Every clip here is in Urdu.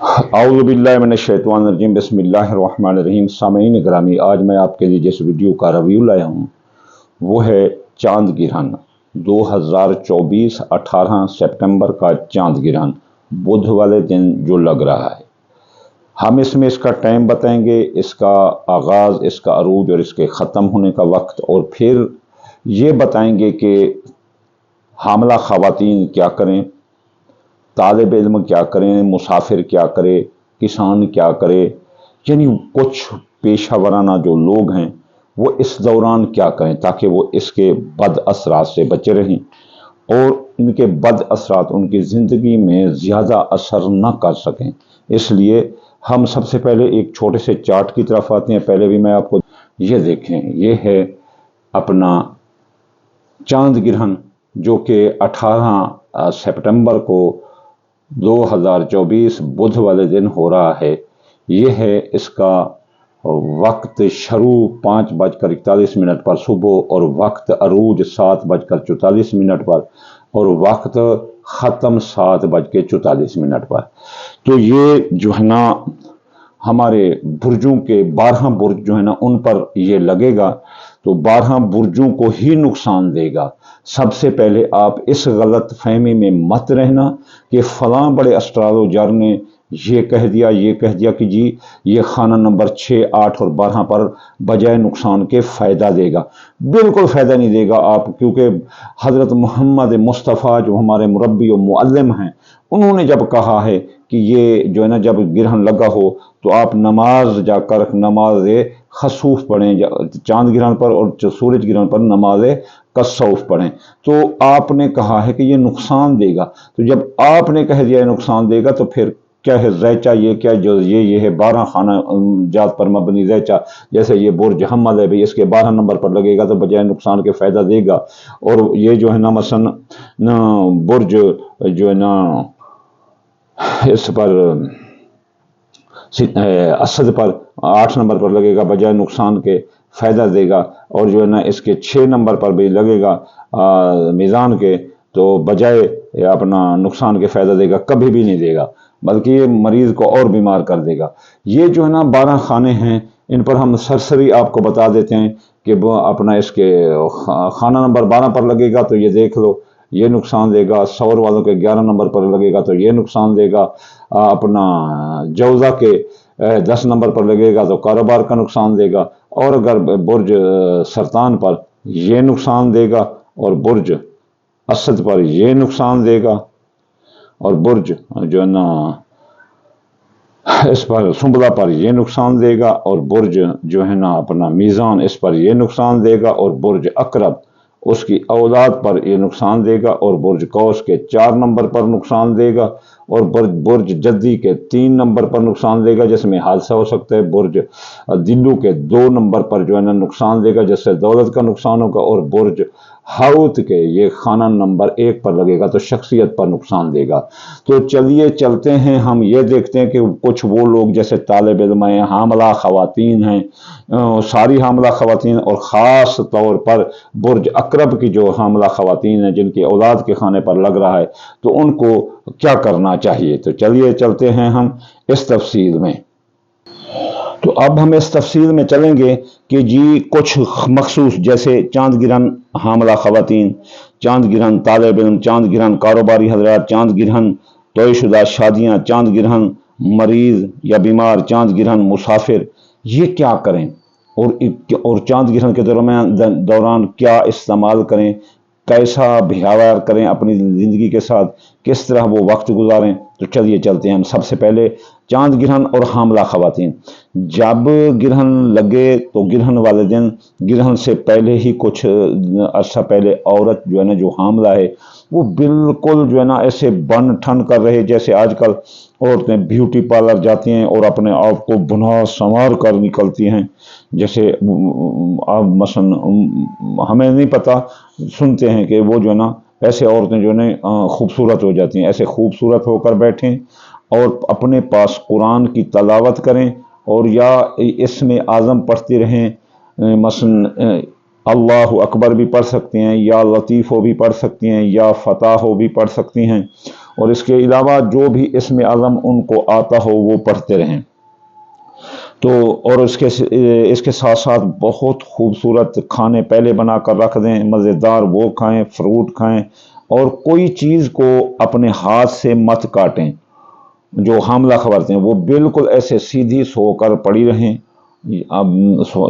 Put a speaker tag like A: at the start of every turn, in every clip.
A: اعوذ باللہ من الشیطان الرجیم بسم اللہ الرحمن الرحیم۔ سامعین گرامی، آج میں آپ کے لیے جس ویڈیو کا ریویو لایا ہوں وہ ہے چاند گرہن 2024 18 سپٹمبر کا چاند گرہن بدھ والے دن جو لگ رہا ہے۔ ہم اس میں اس کا ٹائم بتائیں گے، اس کا آغاز، اس کا عروج اور اس کے ختم ہونے کا وقت، اور پھر یہ بتائیں گے کہ حاملہ خواتین کیا کریں، طالب علم کیا کریں، مسافر کیا کرے، کسان کیا کرے، یعنی کچھ پیشہ ورانہ جو لوگ ہیں وہ اس دوران کیا کریں تاکہ وہ اس کے بد اثرات سے بچے رہیں اور ان کے بد اثرات ان کی زندگی میں زیادہ اثر نہ کر سکیں۔ اس لیے ہم سب سے پہلے ایک چھوٹے سے چارٹ کی طرف آتے ہیں۔ پہلے بھی میں آپ کو یہ دیکھیں، یہ ہے اپنا چاند گرہن جو کہ 18 سپٹمبر کو 2024 بدھ والے دن ہو رہا ہے۔ یہ ہے اس کا وقت شروع 5:41 پر صبح، اور وقت عروج 7:44 پر، اور وقت ختم 7:44 پر۔ تو یہ جو ہے نا ہمارے برجوں کے 12 برج جو ہے نا ان پر یہ لگے گا، تو 12 برجوں کو ہی نقصان دے گا۔ سب سے پہلے آپ اس غلط فہمی میں مت رہنا کہ فلاں بڑے اسٹرالوجر نے یہ کہہ دیا کہ جی یہ خانہ نمبر 6، 8 اور 12 پر بجائے نقصان کے فائدہ دے گا۔ بالکل فائدہ نہیں دے گا آپ، کیونکہ حضرت محمد مصطفیٰ جو ہمارے مربی و معلم ہیں، انہوں نے جب کہا ہے کہ یہ جو ہے نا جب گرہن لگا ہو تو آپ نماز جا کر نماز خسوف پڑھیں، چاند گرہن پر اور سورج گرہن پر نماز کسوف پڑھیں۔ تو آپ نے کہا ہے کہ یہ نقصان دے گا، تو جب آپ نے کہہ دیا نقصان دے گا تو پھر کیا ہے زیچہ، یہ کیا جو یہ ہے 12 خانہ جات پر مبنی زیچہ، جیسے یہ برج حمل ہے بھئی، اس کے 12 نمبر پر لگے گا تو بجائے نقصان کے فائدہ دے گا۔ اور یہ جو ہے نا مثلا برج جو ہے نا اس پر اسد پر 8 نمبر پر لگے گا، بجائے نقصان کے فائدہ دے گا۔ اور جو ہے نا اس کے 6 نمبر پر بھی لگے گا میزان کے، تو بجائے اپنا نقصان کے فائدہ دے گا، کبھی بھی نہیں دے گا، بلکہ یہ مریض کو اور بیمار کر دے گا۔ یہ جو ہے نا 12 خانے ہیں، ان پر ہم سرسری آپ کو بتا دیتے ہیں کہ اپنا اس کے خانہ نمبر 12 پر لگے گا تو یہ دیکھ لو یہ نقصان دے گا، سور والوں کے 11 نمبر پر لگے گا تو یہ نقصان دے گا، اپنا جوزہ کے 10 نمبر پر لگے گا تو کاروبار کا نقصان دے گا، اور اگر برج سرطان پر یہ نقصان دے گا، اور برج اسد پر یہ نقصان دے گا، اور برج جو ہے نا اس پر سنبلہ پر یہ نقصان دے گا، اور برج جو ہے نا اپنا میزان اس پر یہ نقصان دے گا، اور برج عقرب اس کی اولاد پر یہ نقصان دے گا، اور برج قوس کے 4 نمبر پر نقصان دے گا، اور برج جدی کے 3 نمبر پر نقصان دے گا جس میں حادثہ ہو سکتا ہے، برج دلو کے 2 نمبر پر جو ہے نا نقصان دے گا جس سے دولت کا نقصان ہوگا، اور برج حوت کے یہ خانہ نمبر 1 پر لگے گا تو شخصیت پر نقصان دے گا۔ تو چلیے چلتے ہیں، ہم یہ دیکھتے ہیں کہ کچھ وہ لوگ جیسے طالب علم ہیں، حاملہ خواتین ہیں، ساری حاملہ خواتین، اور خاص طور پر برج عقرب کی جو حاملہ خواتین ہیں جن کی اولاد کے خانے پر لگ رہا ہے، تو ان کو کیا کرنا چاہیے۔ تو چلیے چلتے ہیں ہم اس تفصیل میں۔ تو اب ہم اس تفصیل میں چلیں گے کہ جی کچھ مخصوص جیسے چاند گرہن حاملہ خواتین، چاند گرہن طالب علم، چاند گرہن کاروباری حضرات، چاند گرہن طے شدہ شادیاں، چاند گرہن مریض یا بیمار، چاند گرہن مسافر، یہ کیا کریں، اور چاند گرہن کے دوران کیا استعمال کریں، کیسا بہیویئر کریں اپنی زندگی کے ساتھ، کس طرح وہ وقت گزاریں۔ تو چلیے چلتے ہیں ہم۔ سب سے پہلے چاند گرہن اور حاملہ خواتین، جب گرہن لگے تو گرہن والے دن، گرہن سے پہلے ہی کچھ عرصہ پہلے عورت جو ہے نا جو حاملہ ہے وہ بالکل جو ہے نا ایسے بن ٹھن کر رہے جیسے آج کل عورتیں بیوٹی پارلر جاتی ہیں اور اپنے آپ کو بنا سنوار کر نکلتی ہیں، جیسے مثلا ہمیں نہیں پتہ، سنتے ہیں کہ وہ جو ہے نا ایسے عورتیں جو ہے نا خوبصورت ہو جاتی ہیں، ایسے خوبصورت ہو کر بیٹھیں اور اپنے پاس قرآن کی تلاوت کریں، اور یا اسم اعظم پڑھتی رہیں، مثلا اللہ اکبر بھی پڑھ سکتی ہیں، یا لطیف ہو بھی پڑھ سکتی ہیں، یا فتح ہو بھی پڑھ سکتی ہیں، اور اس کے علاوہ جو بھی اسم اعظم ان کو آتا ہو وہ پڑھتے رہیں۔ تو اور اس کے ساتھ ساتھ بہت خوبصورت کھانے پہلے بنا کر رکھ دیں، مزیدار وہ کھائیں، فروٹ کھائیں، اور کوئی چیز کو اپنے ہاتھ سے مت کاٹیں جو حاملہ خبرتے ہیں، وہ بالکل ایسے سیدھی سو کر پڑی رہیں۔ اب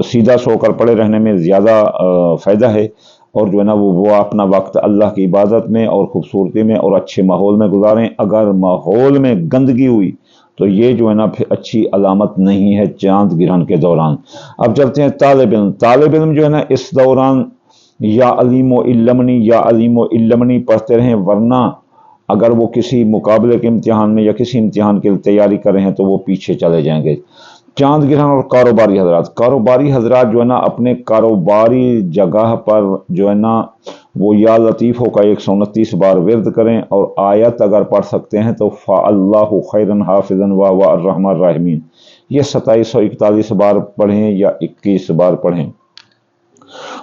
A: سیدھا سو کر پڑے رہنے میں زیادہ فائدہ ہے، اور جو ہے نا وہ اپنا وقت اللہ کی عبادت میں اور خوبصورتی میں اور اچھے ماحول میں گزاریں۔ اگر ماحول میں گندگی ہوئی تو یہ جو ہے نا پھر اچھی علامت نہیں ہے چاند گرہن کے دوران۔ اب چلتے ہیں طالب علم جو ہے نا اس دوران یا علیم و علمنی یا علیم و علمنی پڑھتے رہیں، ورنہ اگر وہ کسی مقابلے کے امتحان میں یا کسی امتحان کے تیاری کر رہے ہیں تو وہ پیچھے چلے جائیں گے۔ چاند گرہن اور کاروباری حضرات جو ہے نا اپنے کاروباری جگہ پر جو ہے نا وہ یا لطیفوں کا 129 بار ورد کریں، اور آیت اگر پڑھ سکتے ہیں تو فَاللَّهُ خَيْرًا حَافِظًا وَهُوَ الرَّحْمَنُ الرَّحِيمُ، یہ 2741 بار پڑھیں یا 21 بار پڑھیں۔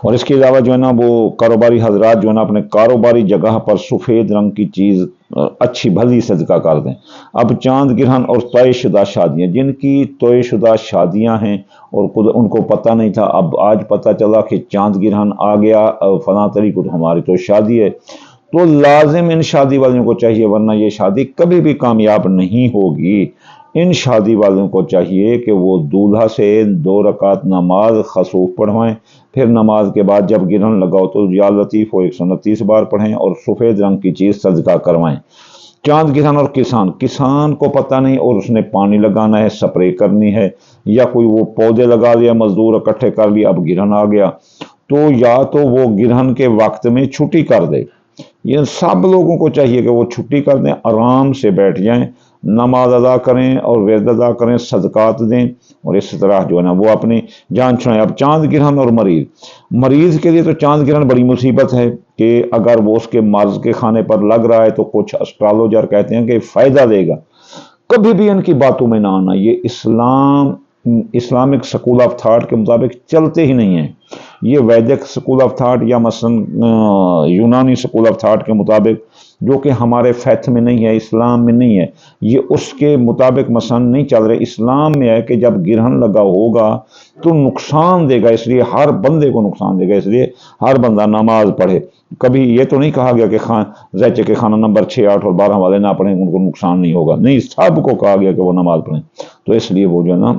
A: اور اس کے علاوہ جو ہے نا وہ کاروباری حضرات جو ہے نا اپنے کاروباری جگہ پر سفید رنگ کی چیز اچھی بھلی صدقہ کر دیں۔ اب چاند گرہن اور طے شدہ شادیاں، جن کی طے شدہ شادیاں ہیں اور ان کو پتہ نہیں تھا، اب آج پتہ چلا کہ چاند گرہن آ گیا، فلاں تاریخ کو ہماری تو شادی ہے، تو لازم ان شادی والوں کو چاہیے، ورنہ یہ شادی کبھی بھی کامیاب نہیں ہوگی۔ ان شادی والوں کو چاہیے کہ وہ دولہا سے 2 رکعت نماز خسوف پڑھوائیں، پھر نماز کے بعد جب گرہن لگاؤ تو یا لطیف ہو 129 بار پڑھیں اور سفید رنگ کی چیز صدقہ کروائیں۔ چاند گرہن اور کسان کو پتہ نہیں اور اس نے پانی لگانا ہے، سپرے کرنی ہے، یا کوئی وہ پودے لگا لیا، مزدور اکٹھے کر لیا، اب گرہن آ گیا، تو یا تو وہ گرہن کے وقت میں چھٹی کر دے۔ یہ سب لوگوں کو چاہیے کہ وہ چھٹی کر دیں، آرام سے بیٹھ جائیں، نماز ادا کریں اور ورد ادا کریں، صدقات دیں، اور اس طرح جو ہے نا وہ اپنی جان چھڑائیں۔ اب چاند گرہن اور مریض کے لیے تو چاند گرہن بڑی مصیبت ہے کہ اگر وہ اس کے مرض کے خانے پر لگ رہا ہے تو کچھ اسٹرالوجر کہتے ہیں کہ فائدہ دے گا، کبھی بھی ان کی باتوں میں نہ آنا، یہ اسلامک سکول آف تھاٹ کے مطابق چلتے ہی نہیں ہیں۔ یہ ویدک سکول آف تھاٹ یا مثلا یونانی سکول آف تھاٹ کے مطابق، جو کہ ہمارے فیتھ میں نہیں ہے، اسلام میں نہیں ہے، یہ اس کے مطابق مثلا نہیں چل رہے۔ اسلام میں ہے کہ جب گرہن لگا ہوگا تو نقصان دے گا، اس لیے ہر بندے کو نقصان دے گا، اس لیے ہر بندہ نماز پڑھے۔ کبھی یہ تو نہیں کہا گیا کہ زیچے کے خانہ نمبر 6، 8 اور 12 والے نہ پڑھیں، ان کو نقصان نہیں ہوگا، نہیں، سب کو کہا گیا کہ وہ نماز پڑھیں۔ تو اس لیے وہ جو ہے نا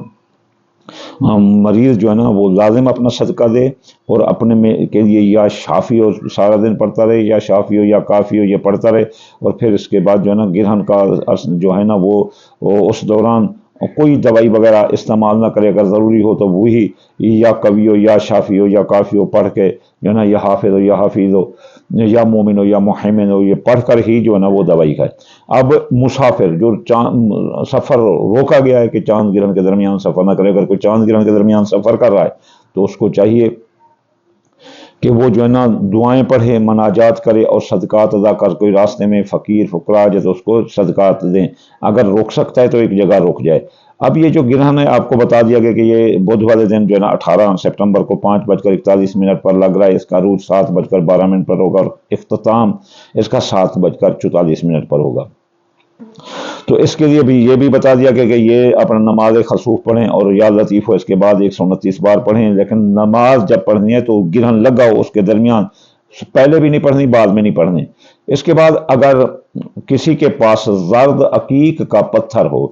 A: مریض جو ہے نا وہ لازم اپنا صدقہ دے، اور اپنے کے لیے یا شافی ہو سارا دن پڑھتا رہے، یا شافی ہو یا کافی ہو یہ پڑھتا رہے، اور پھر اس کے بعد جو ہے نا گرہن کا جو ہے نا وہ اس دوران کوئی دوائی وغیرہ استعمال نہ کرے، اگر ضروری ہو تو وہی یا کوی ہو یا شافی ہو یا کافی ہو پڑھ کے جو ہے نا یا حافظ ہو یا حفیظ ہو یا مومن ہو یا محمن ہو، یہ پڑھ کر ہی جو ہے نا وہ دوائی کھائے۔ اب مسافر جو سفر روکا گیا ہے کہ چاند گرہن کے درمیان سفر نہ کرے، اگر کوئی چاند گرہن کے درمیان سفر کر رہا ہے تو اس کو چاہیے کہ وہ جو ہے نا دعائیں پڑھے، مناجات کرے اور صدقات ادا کر، کوئی راستے میں فقیر فقراء جو تو اس کو صدقات دیں، اگر روک سکتا ہے تو ایک جگہ رک جائے۔ اب یہ جو گرہن ہے آپ کو بتا دیا گیا کہ یہ بدھ والے دن جو ہے نا 18 سپٹمبر کو 5:41 پر لگ رہا ہے، اس کا عروج 7:12 پر ہوگا، اور اختتام اس کا 7:44 پر ہوگا۔ تو اس کے لیے بھی یہ بھی بتا دیا کہ یہ اپنا نماز خسوف پڑھیں اور یا لطیف ہو اس کے بعد 129 بار پڑھیں، لیکن نماز جب پڑھنی ہے تو گرہن لگا ہو اس کے درمیان، پہلے بھی نہیں پڑھنی، بعد میں نہیں پڑھنی۔ اس کے بعد اگر کسی کے پاس زرد عقیق کا پتھر ہو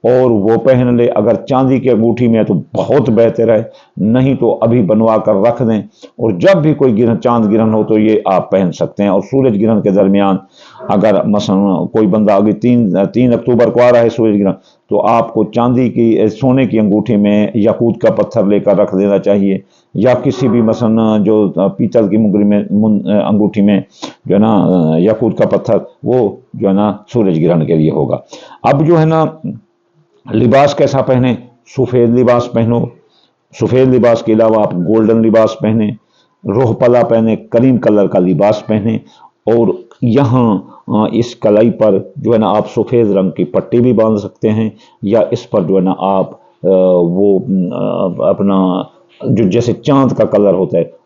A: اور وہ پہن لے، اگر چاندی کی انگوٹھی میں ہے تو بہت بہتر ہے، نہیں تو ابھی بنوا کر رکھ دیں، اور جب بھی کوئی چاند گرہن ہو تو یہ آپ پہن سکتے ہیں۔ اور سورج گرہن کے درمیان اگر مثلا کوئی بندہ ابھی 3 اکتوبر کو آ رہا ہے سورج گرہن، تو آپ کو چاندی کی سونے کی انگوٹھی میں یاقوت کا پتھر لے کر رکھ دینا چاہیے، یا کسی بھی مثلا جو پیتل کی مگری میں انگوٹھی میں جو ہے نا یاقوت کا پتھر، وہ جو ہے نا سورج گرہن کے لیے ہوگا۔ اب جو ہے نا لباس کیسا پہنیں؟ سفید لباس پہنو، سفید لباس کے علاوہ آپ گولڈن لباس پہنیں، روح پلا پہنیں، کریم کلر کا لباس پہنیں، اور یہاں اس کلائی پر جو ہے نا آپ سفید رنگ کی پٹی بھی باندھ سکتے ہیں، یا اس پر جو ہے نا آپ وہ اپنا جو جیسے چاند کا کلر ہوتا ہے